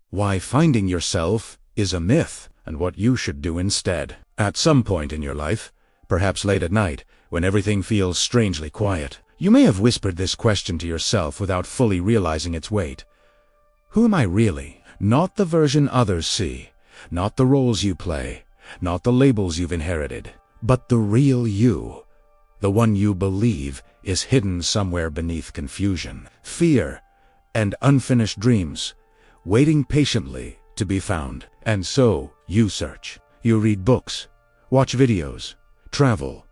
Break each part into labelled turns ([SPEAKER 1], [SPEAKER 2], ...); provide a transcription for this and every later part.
[SPEAKER 1] why finding yourself is a myth and what you should do instead. At some point in your life, perhaps late at night, when everything feels strangely quiet, you may have whispered this question to yourself without fully realizing its weight. Who am I really? Not the version others see, not the roles you play, not the labels you've inherited, but the real you, the one you believe is hidden somewhere beneath confusion, fear, and unfinished dreams, waiting patiently to be found. And so, you search. You read books, watch videos, travel,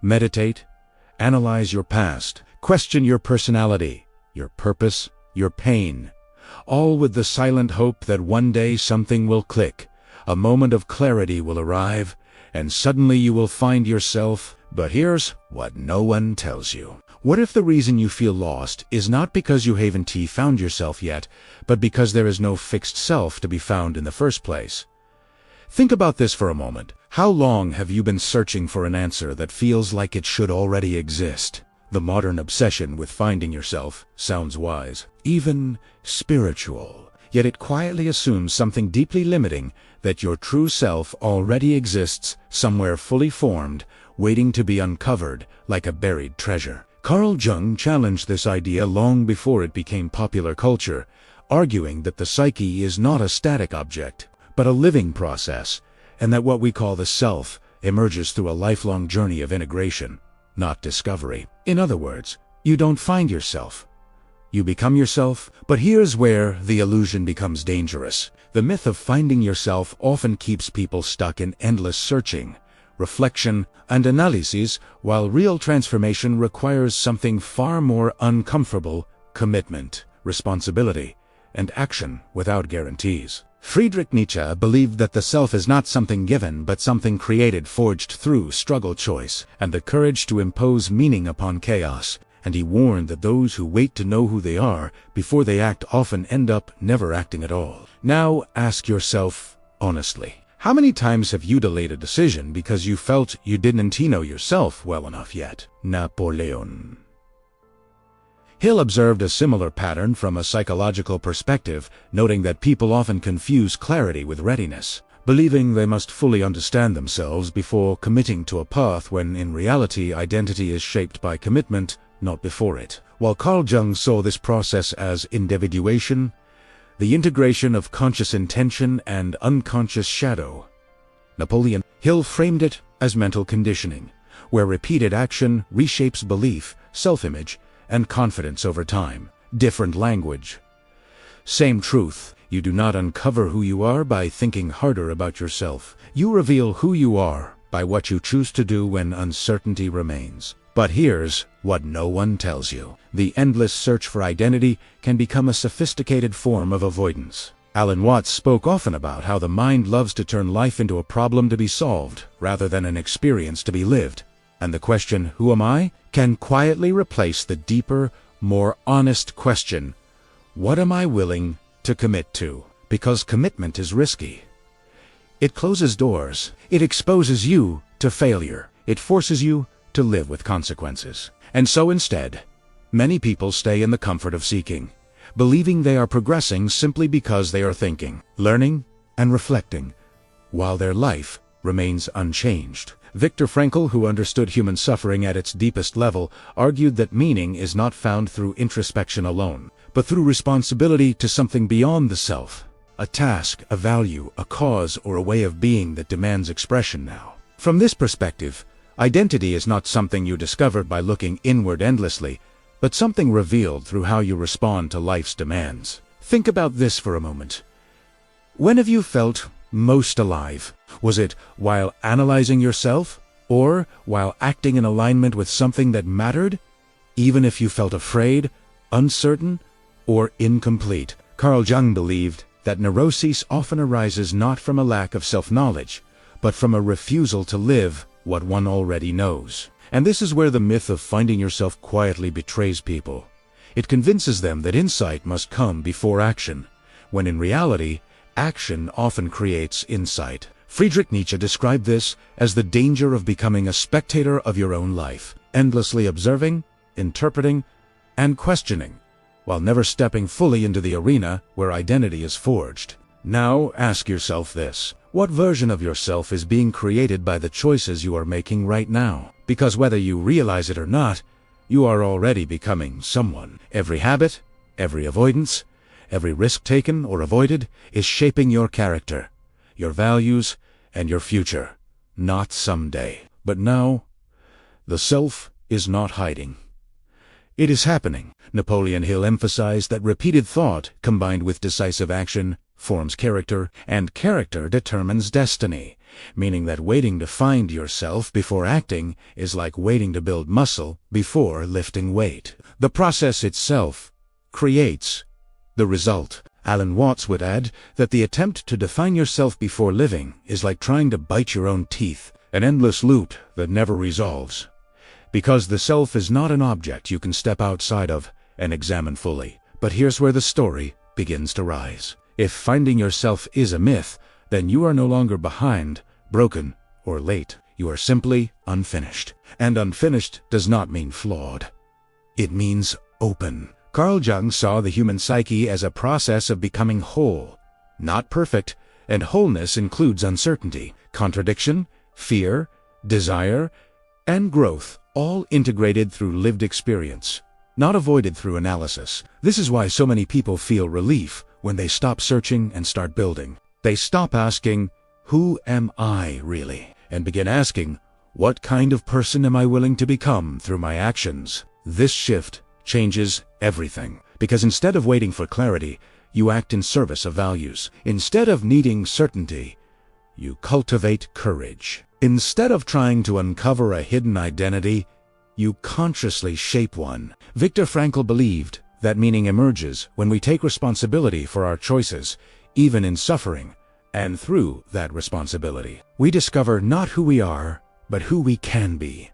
[SPEAKER 1] meditate, analyze your past, question your personality, your purpose, your pain, all with the silent hope that one day something will click, a moment of clarity will arrive, and suddenly you will find yourself. But here's what no one tells you. What if the reason you feel lost is not because you haven't found yourself yet, but because there is no fixed self to be found in the first place? Think about this for a moment. How long have you been searching for an answer that feels like it should already exist? The modern obsession with finding yourself sounds wise, even spiritual, yet it quietly assumes something deeply limiting, that your true self already exists somewhere fully formed, waiting to be uncovered like a buried treasure. Carl Jung challenged this idea long before it became popular culture, arguing that the psyche is not a static object, but a living process, and that what we call the self emerges through a lifelong journey of integration, not discovery. In other words, you don't find yourself. You become yourself. But here's where the illusion becomes dangerous. The myth of finding yourself often keeps people stuck in endless searching, reflection, and analysis, while real transformation requires something far more uncomfortable: commitment, responsibility, and action without guarantees. Friedrich Nietzsche believed that the self is not something given, but something created, forged through struggle, choice, and the courage to impose meaning upon chaos. And he warned that those who wait to know who they are before they act often end up never acting at all. Now ask yourself honestly, how many times have you delayed a decision because you felt you didn't know yourself well enough yet? Napoleon Hill observed a similar pattern from a psychological perspective, noting that people often confuse clarity with readiness, believing they must fully understand themselves before committing to a path, when in reality identity is shaped by commitment, not before it. While Carl Jung saw this process as individuation, the integration of conscious intention and unconscious shadow, Napoleon Hill framed it as mental conditioning, where repeated action reshapes belief, self-image, and confidence over time. Different language, same truth. You do not uncover who you are by thinking harder about yourself. You reveal who you are by what you choose to do when uncertainty remains. But here's what no one tells you. The endless search for identity can become a sophisticated form of avoidance. Alan Watts spoke often about how the mind loves to turn life into a problem to be solved, rather than an experience to be lived. And the question, who am I, can quietly replace the deeper, more honest question, what am I willing to commit to? Because commitment is risky. It closes doors. It exposes you to failure. It forces you to live with consequences. And so instead, many people stay in the comfort of seeking, believing they are progressing simply because they are thinking, learning, and reflecting, while their life remains unchanged. Viktor Frankl, who understood human suffering at its deepest level, argued that meaning is not found through introspection alone, but through responsibility to something beyond the self, a task, a value, a cause, or a way of being that demands expression now. From this perspective, identity is not something you discovered by looking inward endlessly, but something revealed through how you respond to life's demands. Think about this for a moment. When have you felt most alive? Was it while analyzing yourself, or while acting in alignment with something that mattered, even if you felt afraid, uncertain, or incomplete? Carl Jung believed that neuroses often arises not from a lack of self-knowledge, but from a refusal to live what one already knows. And this is where the myth of finding yourself quietly betrays people. It convinces them that insight must come before action, when in reality, action often creates insight. Friedrich Nietzsche described this as the danger of becoming a spectator of your own life, endlessly observing, interpreting, and questioning, while never stepping fully into the arena where identity is forged. Now ask yourself this: what version of yourself is being created by the choices you are making right now? Because whether you realize it or not, you are already becoming someone. Every habit, every avoidance, every risk taken or avoided is shaping your character, your values, and your future. Not someday, but now. The self is not hiding. It is happening. Napoleon Hill emphasized that repeated thought, combined with decisive action, forms character, and character determines destiny, meaning that waiting to find yourself before acting is like waiting to build muscle before lifting weight. The process itself creates the result. Alan Watts would add that the attempt to define yourself before living is like trying to bite your own teeth, an endless loop that never resolves. Because the self is not an object you can step outside of and examine fully. But here's where the story begins to rise. If finding yourself is a myth, then you are no longer behind, broken, or late. You are simply unfinished. And unfinished does not mean flawed. It means open. Carl Jung saw the human psyche as a process of becoming whole, not perfect, and wholeness includes uncertainty, contradiction, fear, desire, and growth, all integrated through lived experience, not avoided through analysis. This is why so many people feel relief when they stop searching and start building. They stop asking, "Who am I really?" and begin asking, "What kind of person am I willing to become through my actions?" This shift changes everything, because instead of waiting for clarity, you act in service of values. Instead of needing certainty, you cultivate courage. Instead of trying to uncover a hidden identity, you consciously shape one. Viktor Frankl believed that meaning emerges when we take responsibility for our choices, even in suffering, and through that responsibility, we discover not who we are, but who we can be.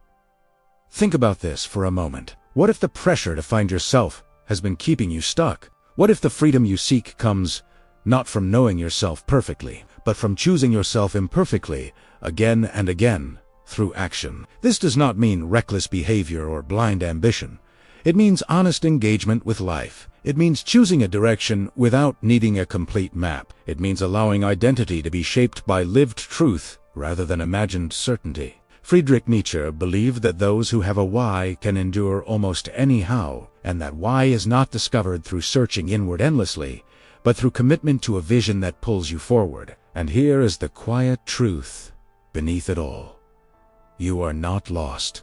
[SPEAKER 1] Think about this for a moment. What if the pressure to find yourself has been keeping you stuck? What if the freedom you seek comes not from knowing yourself perfectly, but from choosing yourself imperfectly, again and again, through action? This does not mean reckless behavior or blind ambition. It means honest engagement with life. It means choosing a direction without needing a complete map. It means allowing identity to be shaped by lived truth rather than imagined certainty. Friedrich Nietzsche believed that those who have a why can endure almost any how, and that why is not discovered through searching inward endlessly, but through commitment to a vision that pulls you forward. And here is the quiet truth beneath it all. You are not lost.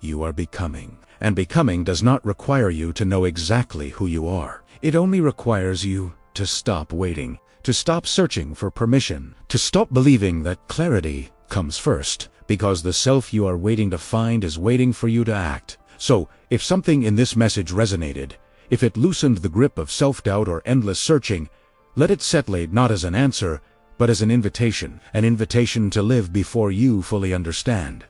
[SPEAKER 1] You are becoming. And becoming does not require you to know exactly who you are. It only requires you to stop waiting, to stop searching for permission, to stop believing that clarity comes first, because the self you are waiting to find is waiting for you to act. So, if something in this message resonated, if it loosened the grip of self-doubt or endless searching, let it settle not as an answer, but as an invitation to live before you fully understand.